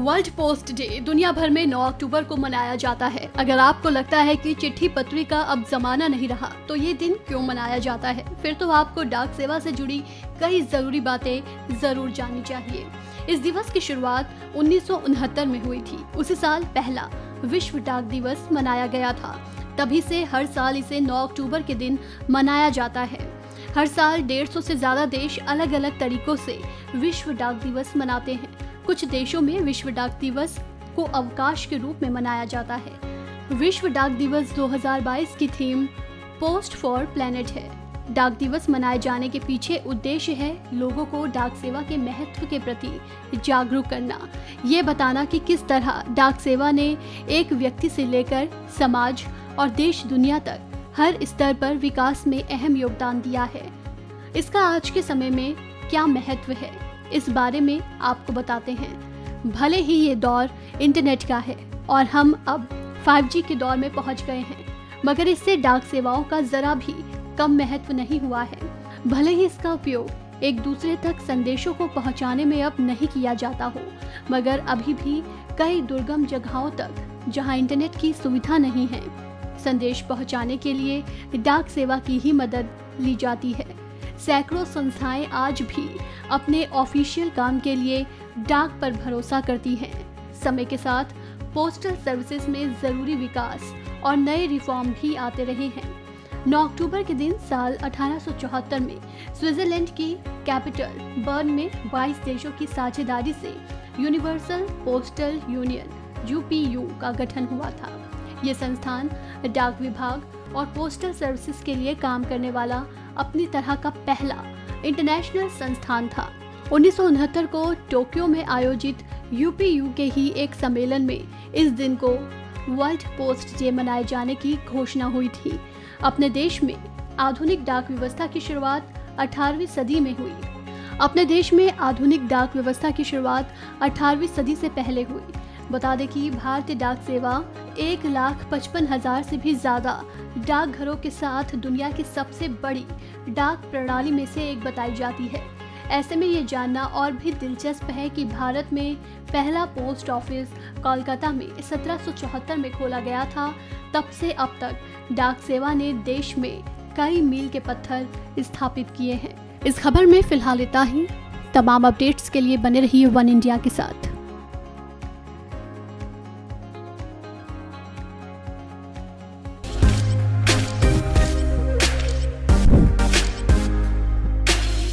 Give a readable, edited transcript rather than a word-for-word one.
World post day दुनिया भर में 9 अक्टूबर को मनाया जाता है। अगर आपको लगता है कि चिट्ठी पत्री का अब जमाना नहीं रहा तो ये दिन क्यों मनाया जाता है, फिर तो आपको डाक सेवा से जुड़ी कई जरूरी बातें जरूर जाननी चाहिए। इस दिवस की शुरुआत 1969 में हुई थी। उसी साल पहला विश्व डाक दिवस मनाया गया था। तभी से हर साल इसे 9 अक्टूबर के दिन मनाया जाता है। हर साल 150 से ज्यादा देश अलग अलग तरीकों से विश्व डाक दिवस मनाते हैं। कुछ देशों में विश्व डाक दिवस को अवकाश के रूप में मनाया जाता है। विश्व डाक दिवस 2022 की थीम पोस्ट फॉर प्लेनेट है। डाक दिवस मनाए जाने के पीछे उद्देश्य है लोगों को डाक सेवा के महत्व के प्रति जागरूक करना, ये बताना कि किस तरह डाक सेवा ने एक व्यक्ति से लेकर समाज और देश दुनिया तक हर स्तर पर विकास में अहम योगदान दिया है। इसका आज के समय में क्या महत्व है, इस बारे में आपको बताते हैं। भले ही ये दौर इंटरनेट का है और हम अब 5G के दौर में पहुंच गए हैं, मगर इससे डाक सेवाओं का जरा भी कम महत्व नहीं हुआ है। भले ही इसका उपयोग एक दूसरे तक संदेशों को पहुंचाने में अब नहीं किया जाता हो, मगर अभी भी कई दुर्गम जगहों तक जहां इंटरनेट की सुविधा नहीं है, संदेश पहुंचाने के लिए डाक सेवा की ही मदद ली जाती है। सैकड़ों संस्थाएं आज भी अपने ऑफिशियल काम के लिए डाक पर भरोसा करती हैं। समय के साथ पोस्टल सर्विसेज में जरूरी विकास और नए रिफॉर्म भी आते रहे हैं। 9 अक्टूबर के दिन साल 1874 में स्विट्जरलैंड की कैपिटल बर्न में 22 देशों की साझेदारी से यूनिवर्सल पोस्टल यूनियन (UPU) का गठन हुआ था। ये संस्थान डाक विभाग और पोस्टल सर्विसेज के लिए काम करने वाला अपनी तरह का पहला इंटरनेशनल संस्थान था। 1969 को टोक्यो में आयोजित UPU के ही एक सम्मेलन में इस दिन को वर्ल्ड पोस्ट डे मनाए जाने की घोषणा हुई थी। अपने देश में आधुनिक डाक व्यवस्था की शुरुआत 18वीं सदी में हुई। अपने देश में आधुनिक डाक व्यवस्था की शुरुआत 18वीं सदी से पहले हुई। बता दें कि भारतीय डाक सेवा 1,55,000 से भी ज्यादा डाकघरों के साथ दुनिया की सबसे बड़ी डाक प्रणाली में से एक बताई जाती है। ऐसे में ये जानना और भी दिलचस्प है कि भारत में पहला पोस्ट ऑफिस कोलकाता में 1774 में खोला गया था। तब से अब तक डाक सेवा ने देश में कई मील के पत्थर स्थापित किए हैं। इस खबर में फिलहाल इतना ही। तमाम अपडेट्स के लिए बने रहिए वन इंडिया के साथ।